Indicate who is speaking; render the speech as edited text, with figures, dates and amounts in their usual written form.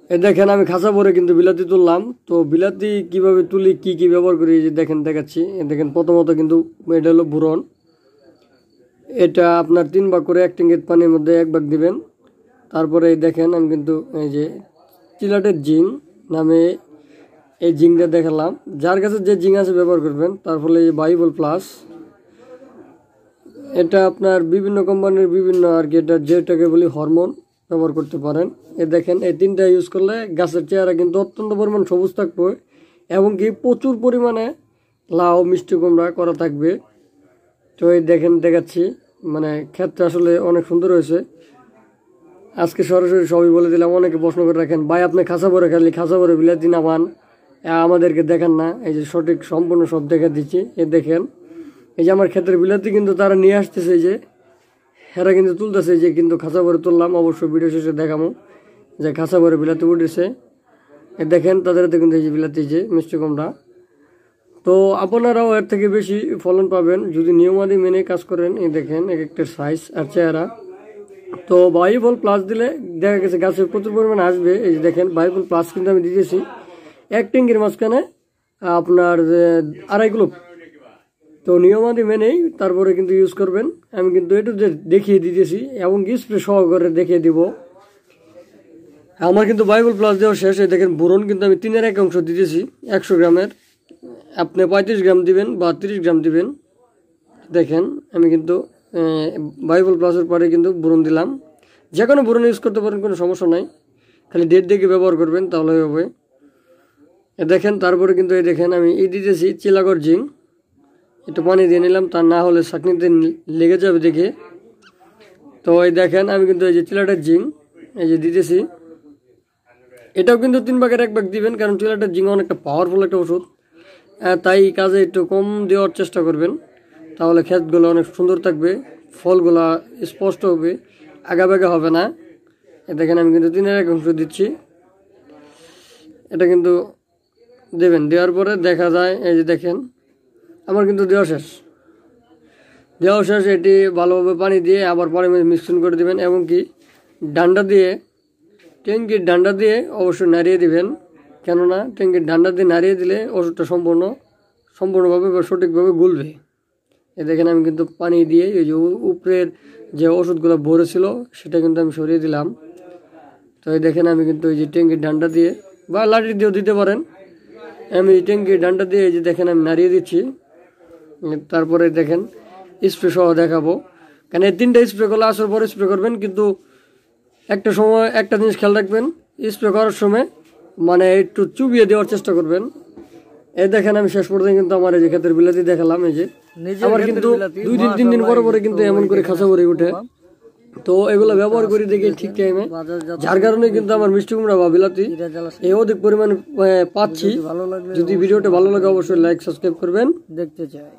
Speaker 1: এই দেখেন আমি খাঁচা ভরে কিন্তু বিলাতি তুললাম। তো বিলাতি কিভাবে তুলি, কি কি ব্যবহার করি যে দেখেন দেখাচ্ছি। দেখেন প্রথমত কিন্তু এটা হলো বুরন। এটা আপনার 3 ভাগ করে 1 ট্যাঙ্কের পানির মধ্যে 1 ভাগ দিবেন। তারপরে দেখেন আমি কিন্তু এই যে চিলাটের জিং নামে এই জিংটা দেখালাম। যার কাছে যে জিং আছে ব্যবহার করবেন। তারপরে এই বাইবল প্লাস, এটা আপনার বিভিন্ন কোম্পানির বিভিন্ন আর কি, এটা যেটাকে বলি হরমোন, ব্যবহার করতে পারেন। এ দেখেন এই 3টা ইউজ করলে গাছের চেহারা কিন্তু অত্যন্ত পরিমাণ সবুজ থাকবে এবং কি প্রচুর পরিমাণে লাউ মিষ্টি কুমড়া করা থাকবে। তো এই দেখেন দেখাচ্ছি, মানে ক্ষেতটা আসলে অনেক সুন্দর হয়েছে। আজকে সরাসরি সবই বলে দিলাম। অনেকে প্রশ্ন করে রাখেন, ভাই আপনি খাঁচা ভরে খালি খাঁচা ভরে বিলাতি নামান, আমাদেরকে দেখান না। এই যে সঠিক সম্পূর্ণ সব দেখা দিচ্ছি। এ দেখেন এই যে আমার ক্ষেতের বিলাতি কিন্তু তারা নিয়ে আসতেছে, যে এরা কিন্তু তুলতেছে, যে কিন্তু খাঁচা ভরে তুললাম। অবশ্যই ভিডিও শেষে দেখাবো যে খাঁচা ভরে বিলাতি উঠেছে। এ দেখেন তাদের হাতে কিন্তু এই যে বিলাতি, যে মিষ্টি কুমড়া। তো আপনারাও এর থেকে বেশি ফলন পাবেন যদি নিয়মাদি মেনে কাজ করেন। এই দেখেন এক একটা সাইজ আর চেহারা। তো বাইবল প্লাস দিলে দেখা গেছে গাছে প্রচুর পরিমাণে আসবে। এই যে দেখেন বাইবল প্লাস কিন্তু আমি দিতেছি 1 ট্যাঙ্কির মাঝখানে আপনার 2.5 কিলো। তো নিয়মাদি মেনেই তারপরে কিন্তু ইউজ করবেন। আমি কিন্তু একটু দেখিয়ে দিতেছি এবং স্প্রে সহকারে দেখিয়ে দিব। আমার কিন্তু বাইবল প্লাস দেওয়া শেষ। এই দেখেন বোরন কিন্তু আমি 3/1 অংশ দিতেছি 100 গ্রামের। আপনি 35 গ্রাম দিবেন বা 30 গ্রাম দিবেন। দেখেন আমি কিন্তু বাইবল প্লাসের পরে কিন্তু বোরন দিলাম। যে কোনো বোরন ইউজ করতে পারেন, কোনো সমস্যা নাই, খালি ডেট দেখে ব্যবহার করবেন তাহলে হবে। দেখেন তারপরে কিন্তু এই দেখেন আমি এই দিতেছি চিলাগর জিং, একটু পানি দিয়ে নিলাম, তা না হলে চাকনিতে লেগে যাবে দেখে। তো এই দেখেন আমি কিন্তু এই যে চিলাটার জিং এই যে দিতেছি। এটাও কিন্তু 3 ভাগের 1 ভাগ দিবেন, কারণ চিলাটার জিং অনেকটা পাওয়ারফুল একটা ওষুধ। তাই কাজে একটু কম দেওয়ার চেষ্টা করবেন, তাহলে ক্ষেতগুলো অনেক সুন্দর থাকবে, ফলগুলা স্পষ্ট হবে, আগাবেগা হবে না। দেখেন আমি কিন্তু 3/1 অংশ দিচ্ছি। এটা কিন্তু দেবেন, দেওয়ার পরে দেখা যায় এই যে দেখেন আমার কিন্তু দেওয়া শেষ। এটি ভালোভাবে পানি দিয়ে আবার পরে মিশ্রণ করে দিবেন এবং কি ডান্ডা দিয়ে, ট্যাঙ্কির ডান্ডা দিয়ে অবশ্যই নাড়িয়ে দিবেন। কেননা ট্যাঙ্কির ডান্ডা দিয়ে নাড়িয়ে দিলে ওষুধটা সম্পূর্ণভাবে বা সঠিকভাবে গুলবে। এই দেখেন আমি কিন্তু পানি দিয়ে এই যে উপরের যে ওষুধগুলো ভরে ছিল সেটা কিন্তু আমি সরিয়ে দিলাম। তো এই দেখেন আমি কিন্তু এই যে ট্যাঙ্কির ডান্ডা দিয়ে বা লাঠি দিয়েও দিতে পারেন। আমি ট্যাঙ্কির ডান্ডা দিয়ে এই যে দেখেন আমি নাড়িয়ে দিচ্ছি। তারপরে দেখেন স্প্রে সহ দেখাবো, কারণ এই 3টা স্প্রে করলে আসার পরে স্প্রে করবেন। কিন্তু একটা সময় একটা জিনিস খেয়াল রাখবেন, স্প্রে করার সময় মানে একটু চুবিয়ে দেওয়ার চেষ্টা করবেন। এই দেখেন আমি শেষ পর্যন্ত কিন্তু আমার এই যে ক্ষেতের বিলাতি দেখালাম। এই যে আমার কিন্তু 2 দিন 3 দিন পরে কিন্তু এমন করে খাঁচা ভরে উঠে। তো এগুলো ব্যবহার করি দেখি ঠিক টাইমে, যার কারণে কিন্তু আমার মিষ্টি কুমড়া বা বিলাতি এই অধিক পরিমাণে পাচ্ছি। যদি ভিডিওটা ভালো লাগে অবশ্যই লাইক সাবস্ক্রাইব করবেন। দেখতে চাই।